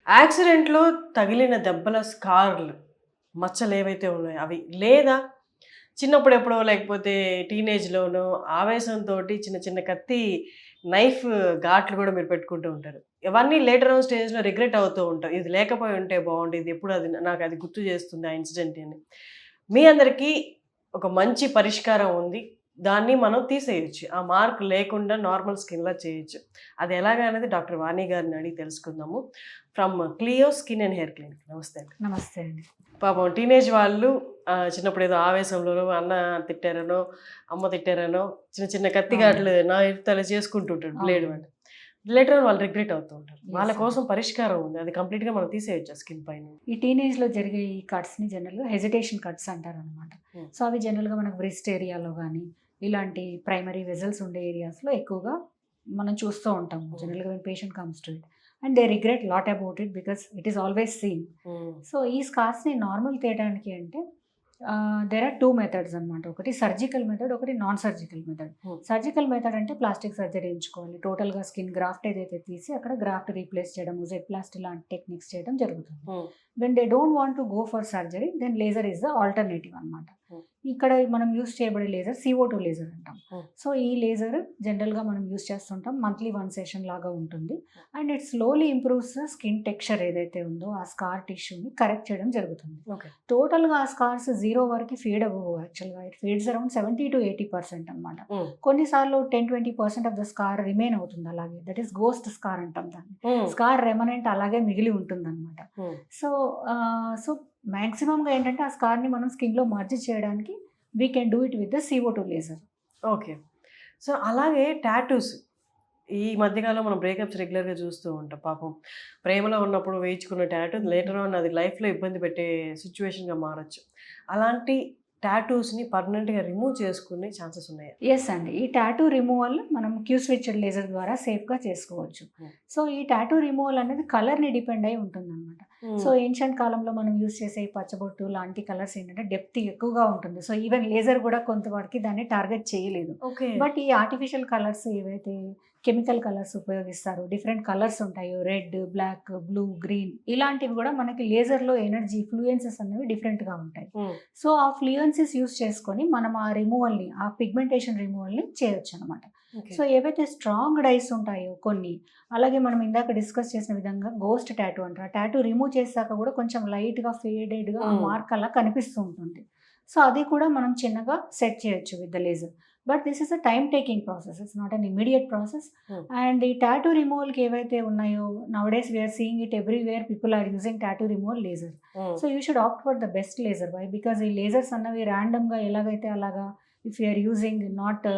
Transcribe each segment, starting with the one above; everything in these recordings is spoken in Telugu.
యాక్సిడెంట్‌లో తగిలిన దెబ్బల స్కార్‌లు, మచ్చలేవైతే ఉన్నాయో అవి. లేదా చిన్నప్పుడు ఎప్పుడో లేకపోతే టీనేజ్‌లోనో ఆవేశంతోటి చిన్న చిన్న కత్తి, నైఫ్ ఘాట్లు గూడా మీరు పెట్టుకుంటూ ఉంటారు. ఇవన్నీ లేటర్ ఆన్ స్టేజ్‌లో రిగ్రెట్ అవుతూ ఉంటాం. ఇది లేకపోయి ఉంటే బావుండేది. ఎప్పుడు అది నాకది గుర్తు చేస్తుంది ఆ ఇన్సిడెంట్ అని. మీ అందరికీ ఒక మంచి పరిష్కారం ఉంది. దాన్ని మనం తీసేయొచ్చు. ఆ మార్క్ లేకుండా నార్మల్ స్కిన్‌లా చేయొచ్చు. అది ఎలాగా అనేది డాక్టర్ వాణి గారిని అడిగి తెలుసుకుందాము. From క్లియో skin and hair clinic. నమస్తే అండి. నమస్తే అండి. పాపం టీనేజ్ వాళ్ళు చిన్నప్పుడు ఏదో ఆవేశంలోనో, అన్న తిట్టారనో, అమ్మ తిట్టారనో, చిన్న చిన్న కత్తి అవును. ఘాట్లు నైఫ్‌తో చేసుకుంటూ ఉంటాడు బ్లేడ్ అవును. వాడు. లేటర్ ఆన్ వాళ్ళు రిగ్రెట్ అవుతూ ఉంటారు. వాళ్ళ యెస్ అండి. కోసం పరిష్కారం ఉంది. అది కంప్లీట్‌గా మనం తీసేయొచ్చా స్కిన్ పైన? ఈ టీనేజ్‌లో జరిగే ఈ కట్స్‌ని జనరల్‌గా హెజిటేషన్ కట్స్ అంటారనమాట. హ్మ్. సో, అవి జనరల్‌గా మనకు బ్రెస్ట్ ఏరియాలో గానీ, ఇలాంటి ప్రైమరీ వెసల్స్ ఉండే ఏరియాస్‌లో ఎక్కువగా మనం చూస్తూ ఉంటాము. హ్మ్. జనరల్‌గా when patient comes to it. And they regret lot about it because it is always seen. హ్మ్. సో, ఈ స్కార్స్‌ని నార్మల్ తీయడానికి అంటే దేర్ ఆర్ 2 మెథడ్స్ అనమాట. ఒకటి సర్జికల్ మెథడ్, ఒకటి నాన్ సర్జికల్ మెథడ్. హ్మ్. సర్జికల్ మెథడ్ అంటే ప్లాస్టిక్ సర్జరీ చేయించుకోవాలి. టోటల్‌గా స్కిన్ గ్రాఫ్ట్ ఏదైతే తీసి అక్కడ గ్రాఫ్ట్ రీప్లేస్ చేయడం, జెడ్-ప్లాస్టీ లాంటి టెక్నిక్స్ చేయడం జరుగుతుంది. హ్మ్. When they don't want to go for surgery then laser is the alternative అనమాట. హ్మ్. ఇక్కడ మనం యూజ్ చేయబడే లేజర్ CO2 లేజర్ అంటాం. హ్మ్. సో, ఈ లేజర్ జనరల్‌గా మనం యూజ్ చేస్తుంటాం. మంత్లీ 1 సెషన్ లాగా ఉంటుంది. And it slowly improves the skin texture ఏదైతే ఉందో ఆ స్కార్ టిష్యూని కరెక్ట్ చేయడం జరుగుతుంది. ఓకే. టోటల్‌గా ఆ స్కార్స్ 0 వరకి ఫేడ్ అవ్వవు యాక్చువల్‌గా. ఇట్ ఫేడ్స్ అరౌండ్ 70-80% అనమాట. హ్మ్. కొన్నిసార్లు 10-20% ఆఫ్ ద స్కార్ రిమైన్ అవుతుంది అలాగే. దట్ ఈస్ గోస్ట్ స్కార్ అంటాం దాన్ని. హ్మ్. స్కార్ రెమనెంట్ అలాగే మిగిలి ఉంటుందనమాట. హ్మ్. సో, సో మాక్సిమమ్‌గా ఏంటంటే ఆ స్కార్‌ని మనం స్కిన్‌లో మర్జ్ చేయడానికి we can do it with the CO2 laser. Okay. So, అలాగే టాటూస్. ఈ మధ్య కాలంలో మనం బ్రేకప్స్ రెగ్యులర్‌గా చూస్తూ ఉంటాం. పాపం ప్రేమలో ఉన్నప్పుడు వేయించుకున్న టాటూ హుహు. లేటర్ ఆన్ అది లైఫ్‌లో ఇబ్బంది పెట్టే సిట్యుయేషన్‌గా మారొచ్చు. అలాంటి టాటూస్‌ని పర్మనెంట్‌గా రిమూవ్ చేసుకునే ఛాన్సెస్ ఉన్నాయా? యెస్ అండి. ఈ టాటూ రిమూవల్ మనం క్యూ-స్విచ్డ్ లేజర్ ద్వారా సేఫ్‌గా చేసుకోవచ్చు. హ్మ్. సో, ఈ టాటూ రిమూవల్ అనేది కలర్‌ని డిపెండ్ అయ్యి ఉంటుందనమాట. సో, హ్మ్. ఏన్షియంట్ కాలంలో మనం యూజ్ చేసే ఈ పచ్చబొట్టు లాంటి కలర్స్ ఏంటంటే డెప్త్ ఎక్కువగా ఉంటుంది. సో, ఈవెన్ లేజర్ కూడా కొంతవరకు దాన్ని టార్గెట్ చేయలేదు. ఓకే. బట్ ఈ ఆర్టిఫిషియల్ కలర్స్ ఏవైతే కెమికల్ కలర్స్ ఉపయోగిస్తారో డిఫరెంట్ కలర్స్ ఉంటాయో రెడ్, బ్లాక్, బ్లూ, గ్రీన్ ఇలాంటివి కూడా మనకి లేజర్‌లో ఎనర్జీ ఫ్లూయెన్సెస్ అనేవి డిఫరెంట్‌గా ఉంటాయి. హ్మ్. సో, ఆ ఫ్లూయెన్సీస్ యూజ్ చేసుకొని మనం ఆ రిమూవల్‌ని, ఆ పిగ్మెంటేషన్ రిమూవల్‌ని చేయొచ్చనమాట. ఓకే. సో, ఏవైతే స్ట్రాంగ్ డైస్ ఉంటాయో కొన్ని, అలాగే మనం ఇందాక డిస్కస్ చేసిన విధంగా గోస్ట్ టాటూ అంటారు. ఆ టాటూ రిమూవ్ చేశాక కూడా కొంచెం లైట్‌గా ఫేడెడ్‌గా ఆ హ్మ్. మార్క్ అలా కనిపిస్తూ ఉంటుంది. సో, అది కూడా మనం చిన్నగా సెట్ చేయొచ్చు with the laser. But this is a time taking process. It's not an immediate process. Hmm. And ఈ టాటూ రిమూవల్‌కి ఏవైతే ఉన్నాయో nowadays we are seeing it everywhere people are using tattoo removal laser. Hmm. So, you should opt for the best laser. Why? Because ఈ లేజర్స్ అన్నవి ర్యాండమ్‌గా ఎలాగైతే అలాగా if you are using not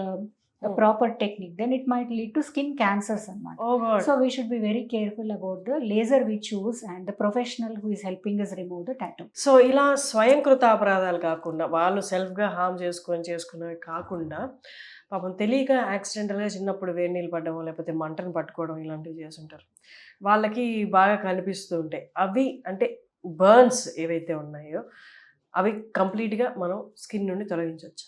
hmm. Proper technique then it might lead to skin cancers అనమాట. Oh god! So, we should be very careful about the laser we choose and the professional who is helping us remove the tattoo. So, ఇలా స్వయంకృత అపరాధాలు కాకుండా, వాళ్ళు సెల్ఫ్‌గా హార్మ్ చేసుకున్నవి కాకుండా, పాపం తెలియక యాక్సిడెంటల్‌గా చిన్నప్పుడు వేడి నీళ్ళు పడ్డమో, లేకపోతే మంటను పట్టుకోవడం ఇలాంటివి చేసుంటారు. వాళ్ళకి బాగా కనిపిస్తూ ఉంటాయి. అవి అంటే బర్న్స్ ఏవైతే ఉన్నాయో, అవి కంప్లీట్‌గా మనం స్కిన్ నుండి తొలగించొచ్చా?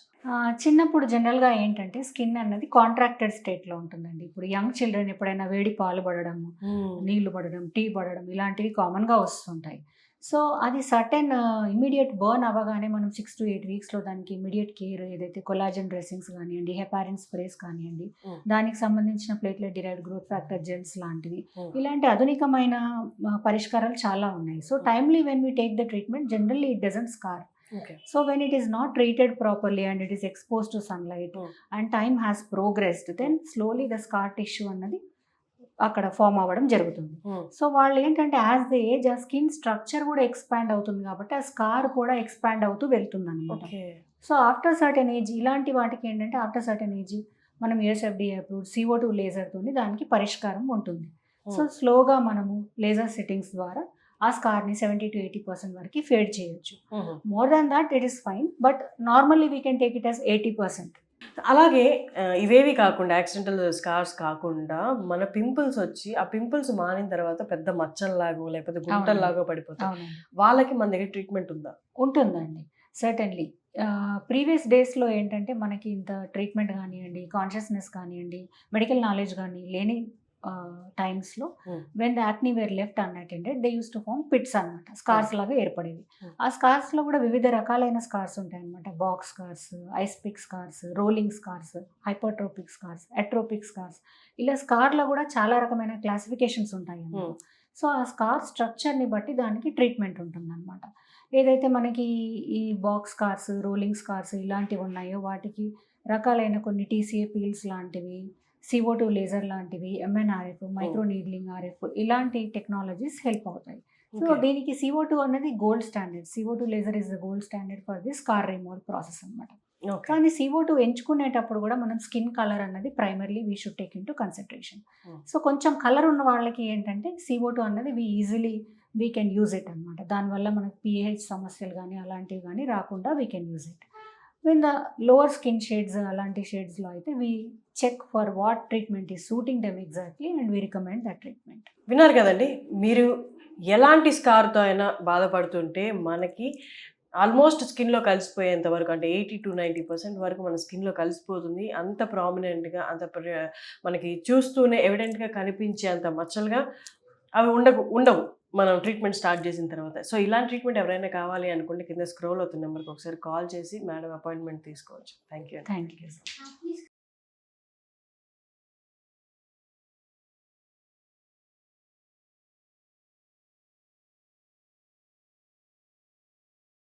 చిన్నప్పుడు జనరల్‌గా ఏంటంటే స్కిన్ అన్నది కాంట్రాక్టెడ్ స్టేట్‌లో ఉంటుందండి. ఇప్పుడు యంగ్ చిల్డ్రన్ ఎప్పుడైనా వేడి పాలు పడడము, హ్మ్. నీళ్లు పడడం, టీ పడడం ఇలాంటివి కామన్‌గా వస్తుంటాయి. సో, అది సర్టెన్ ఇమ్మీడియేట్ బర్న్ అవ్వగానే మనం 6-8 వీక్స్‌లో దానికి ఇమ్మీడియేట్ కేర్ ఏదైతే కొల్లాజెన్ డ్రెస్సింగ్స్ కానియండి, హెపారిన్ స్ప్రేస్ కానియండి, హ్మ్. దానికి సంబంధించిన platelet derived growth factor gels లాంటివి, హ్మ్. ఇలాంటి ఆధునికమైన పరిష్కారాలు చాలా ఉన్నాయి. So, timely when we take the treatment generally it doesn't scar. Okay. So, when it is not treated properly and it is exposed to sunlight హ్మ్. and time has progressed, then హ్మ్. slowly the scar tissue అన్నది అక్కడ ఫార్మ్ అవ్వడం జరుగుతుంది. హ్మ్. సో, వాళ్ళేంటంటే యాస్ దే ఏజ్ ఆ స్కిన్ స్ట్రక్చర్ కూడా ఎక్స్‌పాండ్ అవుతుంది కాబట్టి, ఆ స్కార్ కూడా ఎక్స్‌పాండ్ అవుతూ వెళ్తుందనమాట. Okay. So, after certain age ఇలాంటి వాటికేంటంటే ఆఫ్టర్ సర్టెన్ ఏజ్ మనం యూఎస్ఎఫ్‌డీఏ అప్రూవ్డ్ CO2 లేజర్‌తోని దానికి పరిష్కారం ఉంటుంది. సో, హ్మ్. స్లోగా మనము లేజర్ సెట్టింగ్స్ ద్వారా ఆ స్కార్‌ని 70-80% వరకి ఫేడ్ చేయొచ్చు. హుహు. More than that it is fine. But normally we can take it as 80%. అలాగే ఇవేవి కాకుండా యాక్సిడెంటల్ స్కార్స్ కాకుండా మన పింపుల్స్ వచ్చి, ఆ పింపుల్స్ మానిన తర్వాత పెద్ద మచ్చల్లాగో, లేకపోతే అవునండి. గుంటల్లాగో పడిపోతాయి. అవునండి. వాళ్ళకి మన దగ్గర ట్రీట్మెంట్ ఉందా? ఉంటుందండి. సర్టెన్‌లీ. ప్రీవియస్ డేస్‌లో ఏంటంటే మనకి ఇంత ట్రీట్మెంట్ గానియండి, కాన్షియస్‌నెస్ కానియండి, మెడికల్ నాలెడ్జ్ గాని లేని టైమ్స్లో Hmm. When the acne were left unattended they use to form pits అనమాట, స్కార్స్ లాగా ఏర్పడేవి. Hmm. ఆ స్కార్స్లో కూడా వివిధ రకాలైన స్కార్స్ ఉంటాయి అనమాట. Box scars, ice pick scars, rolling scars, hypertrophic scars, atrophic scars, ఇలా స్కార్లో కూడా చాలా రకమైన క్లాసిఫికేషన్స్ ఉంటాయి అన్నమాట. Hmm. సో ఆ స్కార్ స్ట్రక్చర్ని బట్టి దానికి ట్రీట్మెంట్ ఉంటుందన్నమాట. ఏదైతే మనకి ఈ బాక్స్ స్కార్స్, రోలింగ్ స్కార్స్ ఇలాంటివి ఉన్నాయో వాటికి రకాలైన కొన్ని టీసీఏ పీల్స్ లాంటివి, CO2 లేజర్ లాంటివి, ఎంఎన్ఆర్ఎఫ్, మైక్రో నీడ్లింగ్ ఆర్ఎఫ్ ఇలాంటి టెక్నాలజీస్ హెల్ప్ అవుతాయి. So Okay. దీనికి CO2 అనేది gold standard. CO2 laser is the gold standard for the scar removal process అనమాట. Okay. కానీ CO2 ఎంచుకునేటప్పుడు కూడా మనం స్కిన్ కలర్ అన్నది primarily we should take into consideration. Hmm. So కొంచెం కలర్ ఉన్న వాళ్ళకి ఏంటంటే CO2 అన్నది వీ కెన్ యూజ్ ఇట్ అనమాట. దానివల్ల మనకు pH సమస్యలు కానీ అలాంటివి కానీ రాకుండా we can use it. When the lower skin shades అలాంటి షేడ్స్లో అయితే we check for what treatment is suiting them exactly and we recommend that treatment. విన్నారు కదండి, మీరు ఎలాంటి స్కార్తో అయినా బాధపడుతుంటే మనకి ఆల్మోస్ట్ స్కిన్లో కలిసిపోయేంత వరకు, అంటే 80 to 90% వరకు మన స్కిన్లో కలిసిపోతుంది. అంత ప్రామినెంట్గా, అంత మనకి చూస్తూనే ఎవిడెంట్గా కనిపించే అంత మచ్చలుగా అవి ఉండవు మనం ట్రీట్మెంట్ స్టార్ట్ చేసిన తర్వాత. సో ఇలాంటి ట్రీట్మెంట్ ఎవరైనా కావాలి అనుకుంటే కింద స్క్రోల్ అవుతున్న నెంబర్కి ఒకసారి కాల్ చేసి మేడం అపాయింట్మెంట్ తీసుకోవచ్చు. Thank you. Thank you.